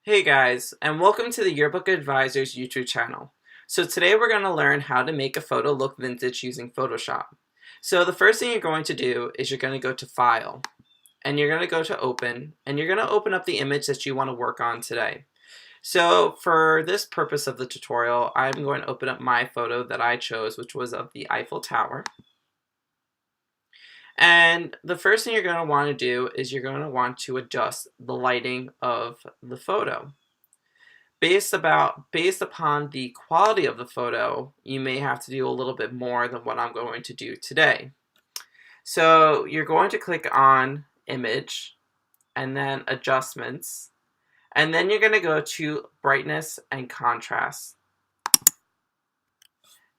Hey guys, and welcome to the Yearbook Advisers YouTube channel. So today we're going to learn how to make a photo look vintage using Photoshop. So the first thing you're going to do is you're going to go to File, and you're going to go to Open, and you're going to open up the image that you want to work on today. So for this purpose of the tutorial, I'm going to open up my photo that I chose, which was of the Eiffel Tower. And the first thing you're going to want to do is you're going to want to adjust the lighting of the photo. Based upon the quality of the photo, you may have to do a little bit more than what I'm going to do today. So you're going to click on Image and then Adjustments, and then you're going to go to Brightness and Contrast.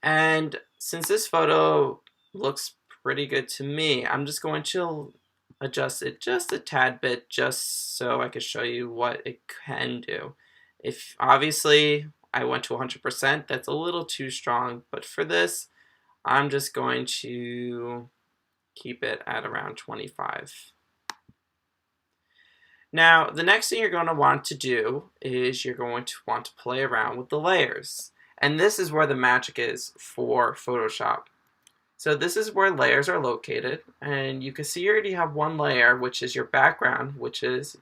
And since this photo looks pretty good to me, I'm just going to adjust it just a tad bit just so I can show you what it can do. If obviously I went to 100%, that's a little too strong, but for this, I'm just going to keep it at around 25. Now, the next thing you're going to want to do is you're going to want to play around with the layers. And this is where the magic is for Photoshop. So this is where layers are located, and you can see you already have one layer, which is your background, which is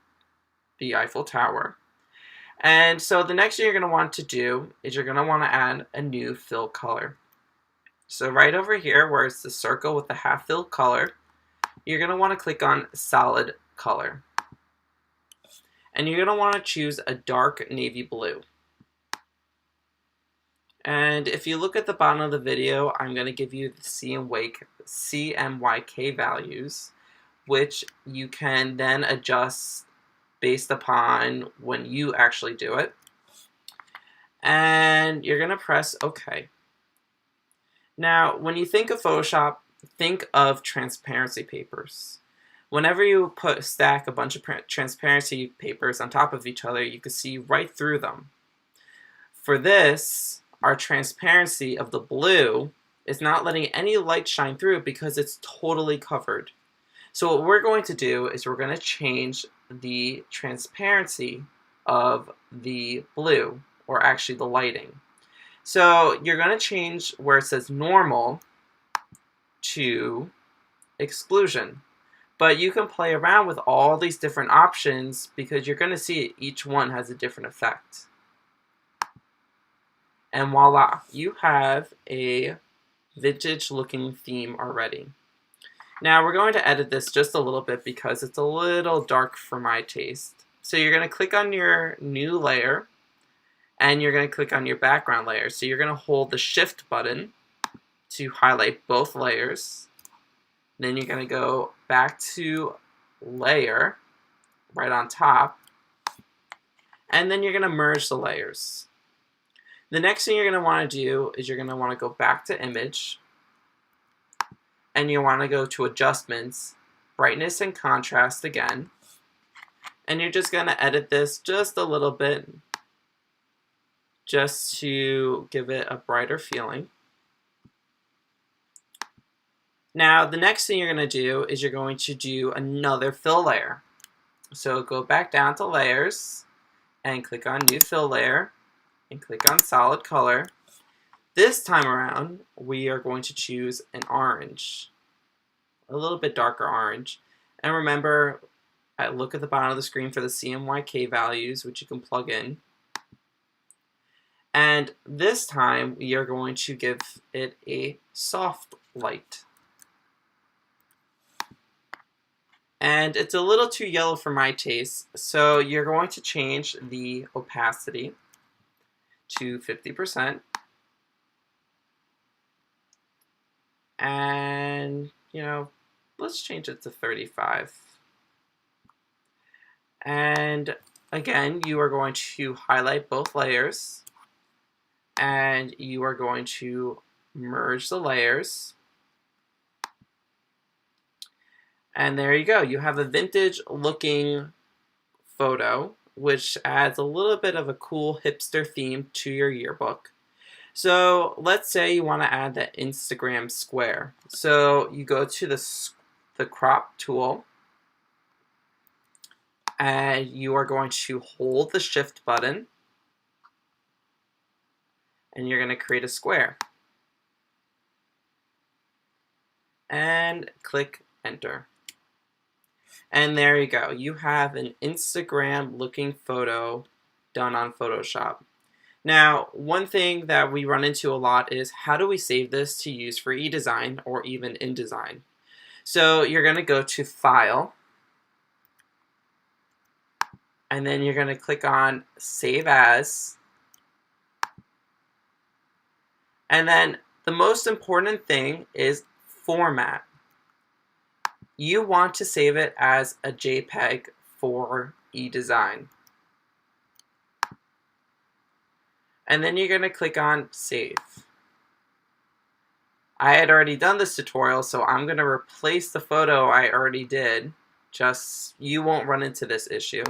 the Eiffel Tower. And so the next thing you're going to want to do is you're going to want to add a new fill color. So right over here where it's the circle with the half fill color, you're going to want to click on solid color. And you're going to want to choose a dark navy blue. And if you look at the bottom of the video, I'm going to give you the CMYK values, which you can then adjust based upon when you actually do it. And you're going to press OK. Now, when you think of Photoshop, think of transparency papers. Whenever you stack a bunch of transparency papers on top of each other, you can see right through them. For this, our transparency of the blue is not letting any light shine through because it's totally covered. So what we're going to do is we're going to change the transparency of the blue, or actually the lighting. So you're going to change where it says normal to exclusion. But you can play around with all these different options because you're going to see each one has a different effect. And voila, you have a vintage looking theme already. Now we're going to edit this just a little bit because it's a little dark for my taste. So you're going to click on your new layer and you're going to click on your background layer. So you're going to hold the Shift button to highlight both layers. Then you're going to go back to layer right on top, and then you're going to merge the layers. The next thing you're going to want to do is you're going to want to go back to image, and you want to go to adjustments, brightness and contrast again, and you're just going to edit this just a little bit just to give it a brighter feeling. Now the next thing you're going to do is you're going to do another fill layer. So go back down to layers and click on new fill layer and click on solid color. This time around we are going to choose an orange, a little bit darker orange. And remember, look at the bottom of the screen for the CMYK values, which you can plug in. And this time we are going to give it a soft light. And it's a little too yellow for my taste, so you're going to change the opacity to 50%. And, let's change it to 35. And again, you are going to highlight both layers, and you are going to merge the layers. And there you go. You have a vintage looking photo, which adds a little bit of a cool hipster theme to your yearbook. So let's say you want to add that Instagram square. So you go to the crop tool, And you are going to hold the Shift button, and you're going to create a square. And click Enter. And there you go. You have an Instagram looking photo done on Photoshop. Now, one thing that we run into a lot is how do we save this to use for eDesign or even InDesign? So you're going to go to File, and then you're going to click on Save As. And then the most important thing is Format. You want to save it as a JPEG for eDesign. And then you're going to click on Save. I had already done this tutorial, so I'm going to replace the photo I already did. Just you won't run into this issue.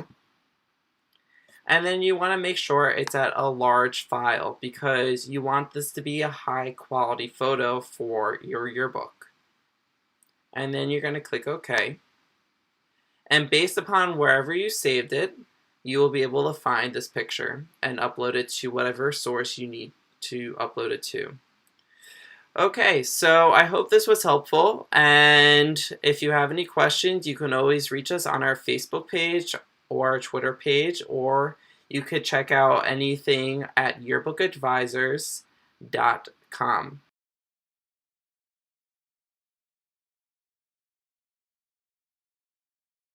And then you want to make sure it's at a large file because you want this to be a high quality photo for your yearbook. And then you're going to click OK. And based upon wherever you saved it, you will be able to find this picture and upload it to whatever source you need to upload it to. Okay, so I hope this was helpful, and if you have any questions, you can always reach us on our Facebook page or our Twitter page, or you could check out anything at yearbookadvisers.com.